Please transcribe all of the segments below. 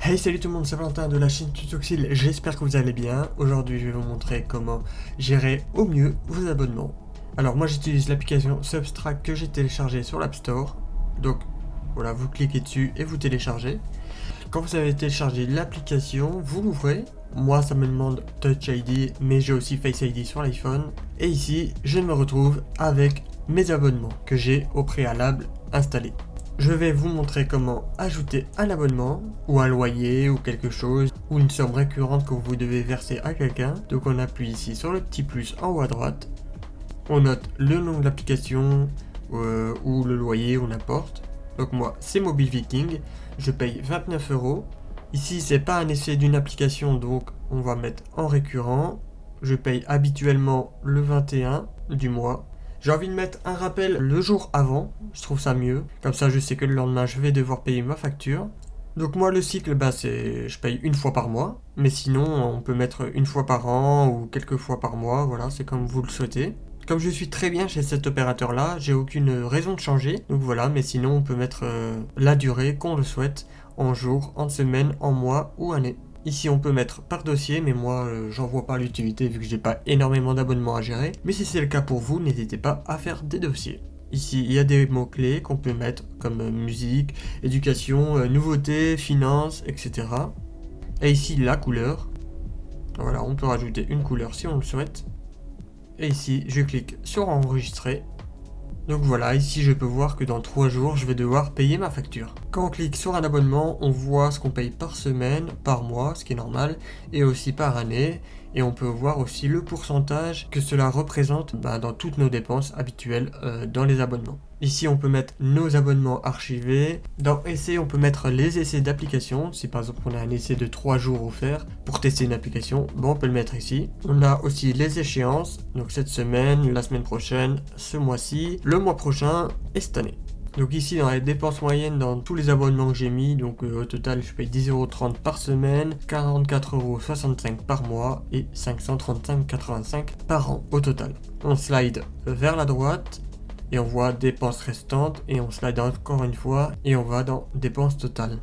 Hey, salut tout le monde, c'est Valentin de la chaîne Tutoxil, j'espère que vous allez bien. Aujourd'hui je vais vous montrer comment gérer au mieux vos abonnements. Alors moi j'utilise l'application Substract que j'ai téléchargée sur l'App Store. Donc voilà, vous cliquez dessus et vous téléchargez. Quand vous avez téléchargé l'application, vous l'ouvrez. Moi ça me demande Touch ID, mais j'ai aussi Face ID sur l'iPhone. Et ici je me retrouve avec mes abonnements que j'ai au préalable installés. Je vais vous montrer comment ajouter un abonnement, ou un loyer, ou quelque chose, ou une somme récurrente que vous devez verser à quelqu'un. Donc on appuie ici sur le petit plus en haut à droite. On note le nom de l'application, ou le loyer, ou n'importe. Donc moi c'est Mobile Viking, je paye 29 €. Ici c'est pas un essai d'une application, donc on va mettre en récurrent. Je paye habituellement le 21 du mois. J'ai envie de mettre un rappel le jour avant, je trouve ça mieux. Comme ça je sais que le lendemain je vais devoir payer ma facture. Donc moi le cycle, c'est je paye une fois par mois. Mais sinon on peut mettre une fois par an ou quelques fois par mois, voilà, c'est comme vous le souhaitez. Comme je suis très bien chez cet opérateur là, j'ai aucune raison de changer. Donc voilà, mais sinon on peut mettre la durée qu'on le souhaite, en jours, en semaines, en mois ou années. Ici on peut mettre par dossier, mais moi j'en vois pas l'utilité vu que j'ai pas énormément d'abonnements à gérer. Mais si c'est le cas pour vous, n'hésitez pas à faire des dossiers. Ici il y a des mots-clés qu'on peut mettre comme musique, éducation, nouveautés, finances, etc. Et ici la couleur. Voilà, on peut rajouter une couleur si on le souhaite. Et ici je clique sur enregistrer. Donc voilà, ici je peux voir que dans 3 jours, je vais devoir payer ma facture. Quand on clique sur un abonnement, on voit ce qu'on paye par semaine, par mois, ce qui est normal, et aussi par année. Et on peut voir aussi le pourcentage que cela représente dans toutes nos dépenses habituelles dans les abonnements. Ici on peut mettre nos abonnements archivés. Dans essai on peut mettre les essais d'application. Si par exemple on a un essai de 3 jours offert pour tester une application, on peut le mettre ici. On a aussi les échéances, donc cette semaine, la semaine prochaine, ce mois-ci, le mois prochain et cette année. Donc ici dans les dépenses moyennes dans tous les abonnements que j'ai mis, donc au total je paye 10,30 € par semaine, 44,65 € par mois et 535,85 € par an au total. On slide vers la droite et on voit dépenses restantes et on slide encore une fois et on va dans dépenses totales.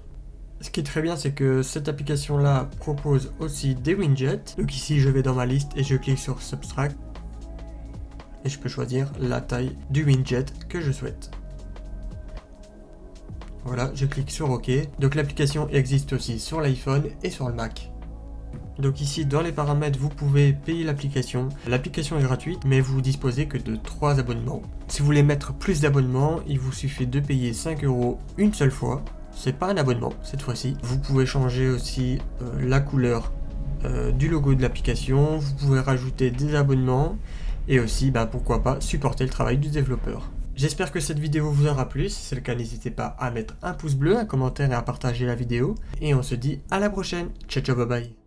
Ce qui est très bien, c'est que cette application là propose aussi des widgets. Donc ici je vais dans ma liste et je clique sur Substract et je peux choisir la taille du widget que je souhaite. Voilà, je clique sur OK. Donc l'application existe aussi sur l'iPhone et sur le Mac. Donc ici dans les paramètres vous pouvez payer l'application. L'application est gratuite mais vous disposez que de 3 abonnements. Si vous voulez mettre plus d'abonnements, il vous suffit de payer 5 € une seule fois. C'est pas un abonnement cette fois-ci. Vous pouvez changer aussi la couleur du logo de l'application. Vous pouvez rajouter des abonnements et aussi pourquoi pas supporter le travail du développeur. J'espère que cette vidéo vous aura plu. Si c'est le cas, n'hésitez pas à mettre un pouce bleu, un commentaire et à partager la vidéo. Et on se dit à la prochaine. Ciao ciao, bye bye.